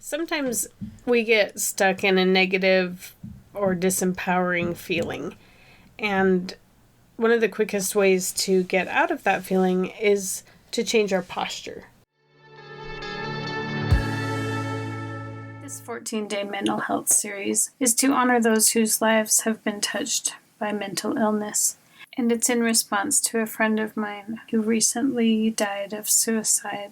Sometimes we get stuck in a negative or disempowering feeling. And one of the quickest ways to get out of that feeling is to change our posture. This 14-day mental health series is to honor those whose lives have been touched by mental illness. And it's in response to a friend of mine who recently died of suicide.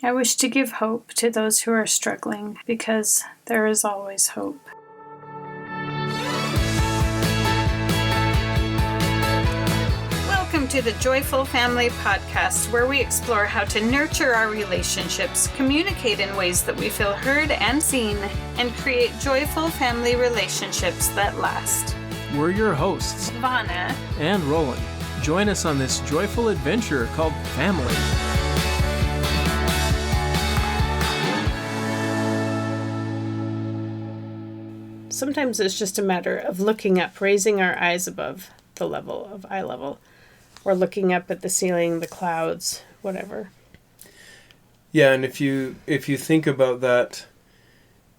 I wish to give hope to those who are struggling because there is always hope. Welcome to the Joyful Family Podcast, where we explore how to nurture our relationships, communicate in ways that we feel heard and seen, and create joyful family relationships that last. We're your hosts, Vauna and Roland. Join us on this joyful adventure called Family. Sometimes it's just a matter of looking up, raising our eyes above the level of eye level, or looking up at the ceiling, the clouds, whatever. Yeah, and if you think about that,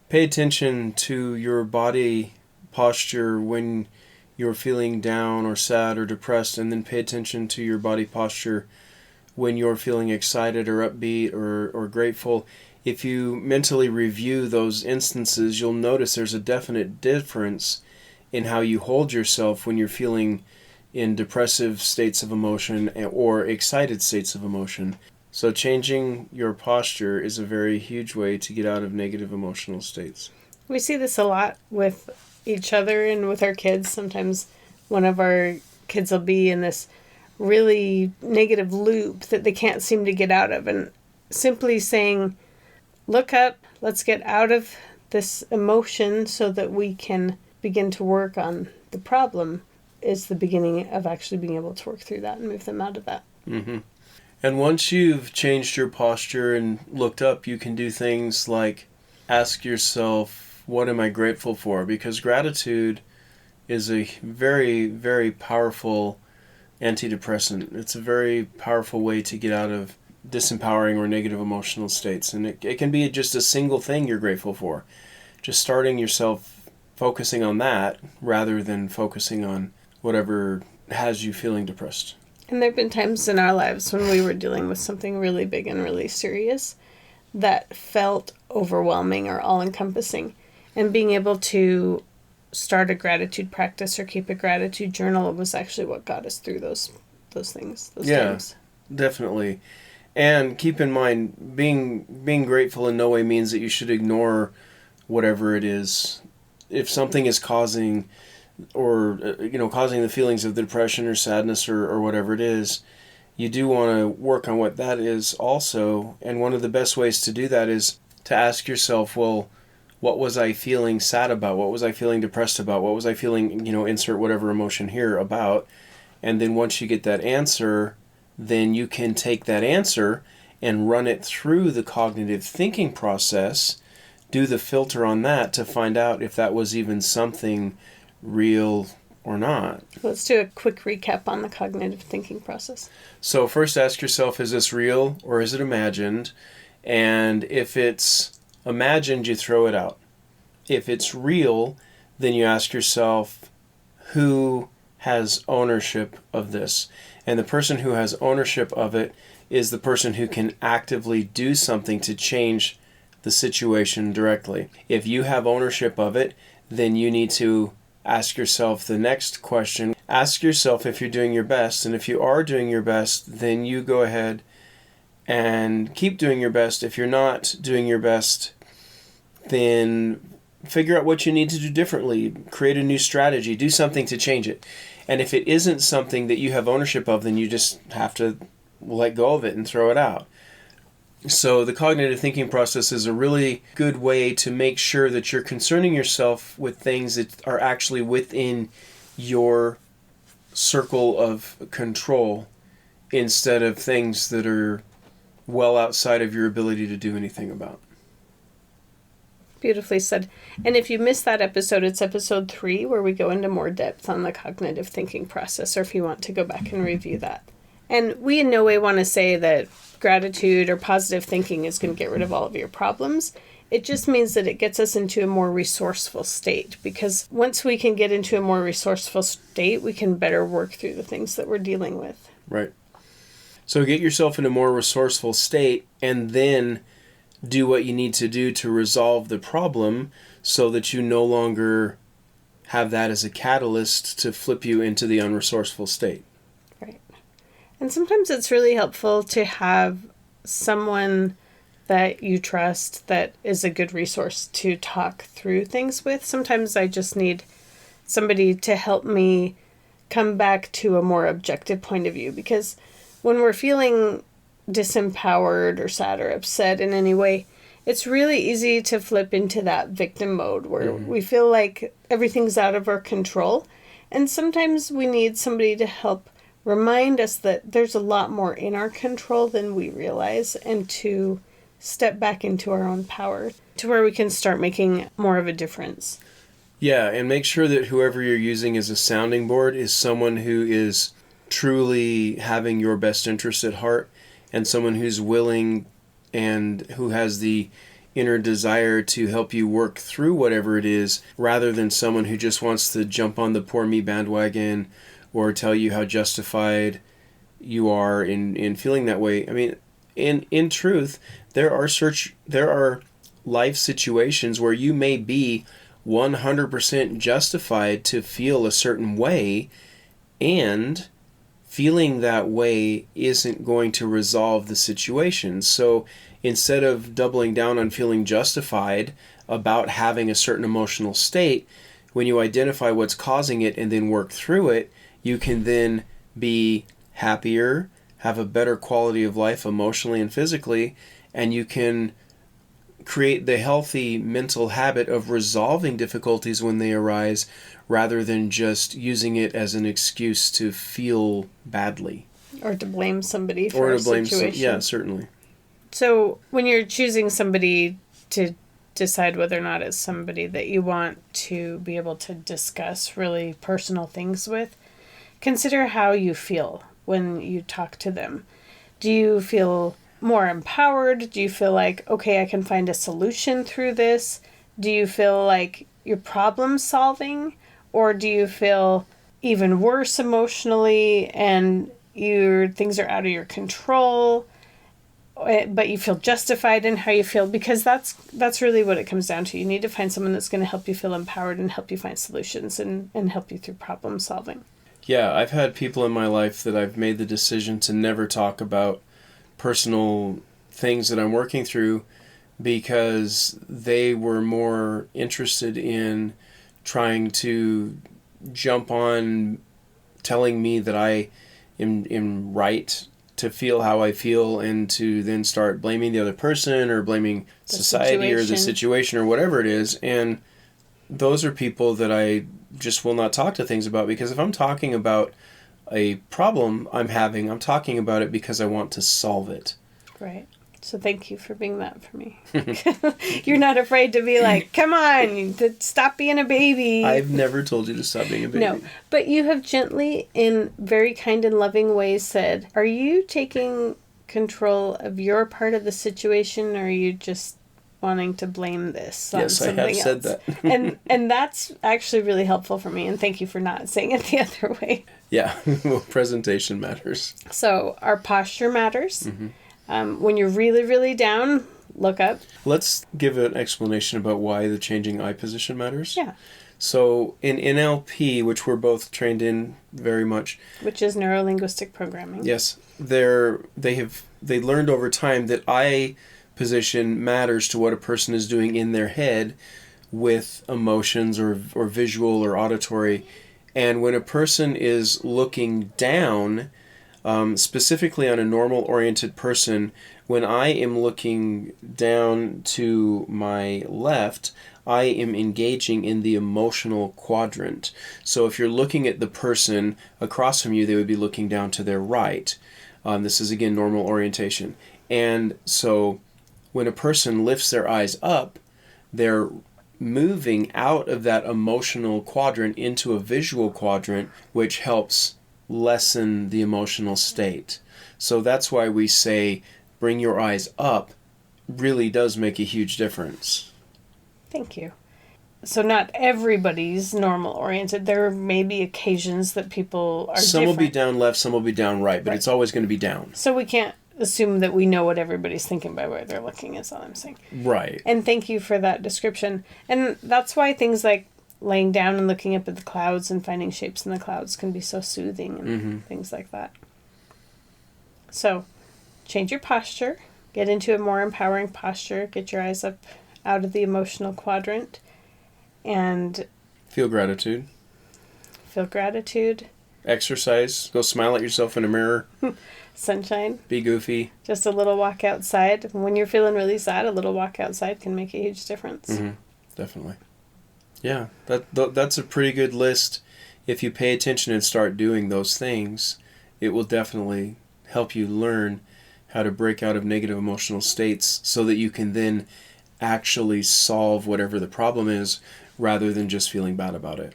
pay attention to your body posture when you're feeling down or sad or depressed, and then pay attention to your body posture when you're feeling excited or upbeat or grateful. If you mentally review those instances, you'll notice there's a definite difference in how you hold yourself when you're feeling in depressive states of emotion or excited states of emotion. So changing your posture is a very huge way to get out of negative emotional states. We see this a lot with each other and with our kids. Sometimes one of our kids will be in this really negative loop that they can't seem to get out of. And simply saying, look up, let's get out of this emotion so that we can begin to work on the problem is the beginning of actually being able to work through that and move them out of that. Mm-hmm. And once you've changed your posture and looked up, you can do things like ask yourself, what am I grateful for? Because gratitude is a very, very powerful antidepressant. It's a very powerful way to get out of disempowering or negative emotional states. And it can be just a single thing you're grateful for. Just starting yourself focusing on that rather than focusing on whatever has you feeling depressed. And there have been times in our lives when we were dealing with something really big and really serious that felt overwhelming or all-encompassing. And being able to start a gratitude practice or keep a gratitude journal was actually what got us through those things, those times. Definitely. And keep in mind, being grateful in no way means that you should ignore whatever it is. If something is causing the feelings of depression or sadness or whatever it is, you do want to work on what that is also. And one of the best ways to do that is to ask yourself, well, what was I feeling sad about? What was I feeling depressed about? What was I feeling, insert whatever emotion here about? And then once you get that answer, then you can take that answer and run it through the cognitive thinking process, do the filter on that to find out if that was even something real or not. Let's do a quick recap on the cognitive thinking process. So first ask yourself, is this real or is it imagined? And if it's imagined, you throw it out. If it's real, then you ask yourself, who has ownership of this? And the person who has ownership of it is the person who can actively do something to change the situation directly. If you have ownership of it, then you need to ask yourself the next question. Ask yourself if you're doing your best. And if you are doing your best, then you go ahead and keep doing your best. If you're not doing your best, then figure out what you need to do differently. Create a new strategy. Do something to change it. And if it isn't something that you have ownership of, then you just have to let go of it and throw it out. So the cognitive thinking process is a really good way to make sure that you're concerning yourself with things that are actually within your circle of control instead of things that are well outside of your ability to do anything about. Beautifully said. And if you missed that episode, it's episode 3 where we go into more depth on the cognitive thinking process, or if you want to go back and review that. And we in no way want to say that gratitude or positive thinking is going to get rid of all of your problems. It just means that it gets us into a more resourceful state, because once we can get into a more resourceful state, we can better work through the things that we're dealing with. Right. So get yourself in a more resourceful state and then do what you need to do to resolve the problem so that you no longer have that as a catalyst to flip you into the unresourceful state. Right. And sometimes it's really helpful to have someone that you trust that is a good resource to talk through things with. Sometimes I just need somebody to help me come back to a more objective point of view, because when we're feeling disempowered or sad or upset in any way, it's really easy to flip into that victim mode where we feel like everything's out of our control. And sometimes we need somebody to help remind us that there's a lot more in our control than we realize, and to step back into our own power to where we can start making more of a difference. Yeah, and make sure that whoever you're using as a sounding board is someone who is truly having your best interest at heart, and someone who's willing and who has the inner desire to help you work through whatever it is, rather than someone who just wants to jump on the poor me bandwagon or tell you how justified you are in feeling that way. I mean, in truth, there are life situations where you may be 100% justified to feel a certain way, and feeling that way isn't going to resolve the situation. So instead of doubling down on feeling justified about having a certain emotional state, when you identify what's causing it and then work through it, you can then be happier, have a better quality of life emotionally and physically, and you can create the healthy mental habit of resolving difficulties when they arise, rather than just using it as an excuse to feel badly. Or to blame somebody for a situation. Yeah, certainly. So when you're choosing somebody to decide whether or not it's somebody that you want to be able to discuss really personal things with, consider how you feel when you talk to them. Do you feel more empowered? Do you feel like, okay, I can find a solution through this? Do you feel like you're problem solving? Or do you feel even worse emotionally and your things are out of your control, but you feel justified in how you feel? Because that's really what it comes down to. You need to find someone that's going to help you feel empowered and help you find solutions and help you through problem solving. Yeah, I've had people in my life that I've made the decision to never talk about personal things that I'm working through, because they were more interested in trying to jump on telling me that I am right to feel how I feel, and to then start blaming the other person or blaming society or the situation or whatever it is. And those are people that I just will not talk to things about, because if I'm talking about a problem I'm having, I'm talking about it because I want to solve it. Right. So thank you for being that for me. You're not afraid to be like, come on, stop being a baby. I've never told you to stop being a baby. No, but you have gently, in very kind and loving ways, said, are you taking control of your part of the situation, or are you just wanting to blame this on something else? Yes, I have said that. and that's actually really helpful for me, and thank you for not saying it the other way. Yeah, well, presentation matters. So our posture matters. Mm-hmm. When you're really, really down, look up. Let's give an explanation about why the changing eye position matters. Yeah. So in NLP, which we're both trained in very much, which is neuro-linguistic programming. Yes, they learned over time that eye position matters to what a person is doing in their head with emotions or visual or auditory. And when a person is looking down, specifically on a normal-oriented person, when I am looking down to my left, I am engaging in the emotional quadrant. So if you're looking at the person across from you, they would be looking down to their right. This is, again, normal orientation. And so when a person lifts their eyes up, they're moving out of that emotional quadrant into a visual quadrant, which helps lessen the emotional state. So that's why we say bring your eyes up really does make a huge difference. Thank you. So not everybody's normal oriented. There may be occasions that people are Some different. will be down left, some will be down right, but it's always going to be down. So we can't assume that we know what everybody's thinking by where they're looking, is all I'm saying. Right. And thank you for that description. And that's why things like laying down and looking up at the clouds and finding shapes in the clouds can be so soothing and things like that. So change your posture. Get into a more empowering posture. Get your eyes up out of the emotional quadrant. And feel gratitude. Feel gratitude. Exercise. Go smile at yourself in a mirror. Sunshine. Be goofy. Just a little walk outside. When you're feeling really sad, a little walk outside can make a huge difference. Mm-hmm. Definitely. Yeah, that's a pretty good list. If you pay attention and start doing those things, it will definitely help you learn how to break out of negative emotional states so that you can then actually solve whatever the problem is rather than just feeling bad about it.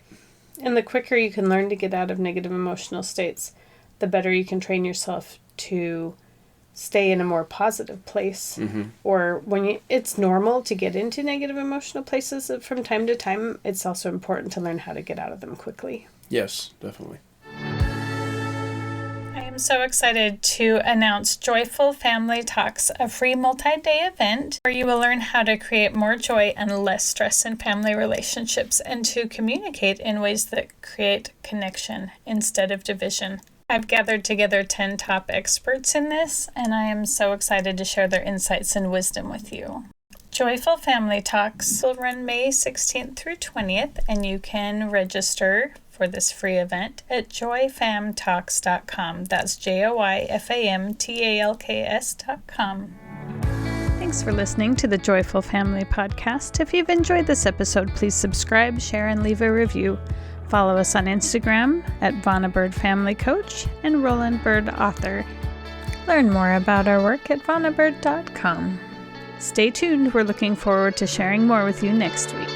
And the quicker you can learn to get out of negative emotional states, the better you can train yourself to stay in a more positive place. Mm-hmm. Or when it's normal to get into negative emotional places from time to time, it's also important to learn how to get out of them quickly. Yes, definitely. I am so excited to announce Joyful Family Talks, a free multi-day event where you will learn how to create more joy and less stress in family relationships and to communicate in ways that create connection instead of division. I've gathered together 10 top experts in this, and I am so excited to share their insights and wisdom with you. Joyful Family Talks will run May 16th through 20th, and you can register for this free event at joyfamtalks.com. That's joyfamtalks.com. Thanks for listening to the Joyful Family Podcast. If you've enjoyed this episode, please subscribe, share, and leave a review. Follow us on Instagram at Vauna Bird Family Coach and Roland Bird Author. Learn more about our work at vaunabird.com. Stay tuned. We're looking forward to sharing more with you next week.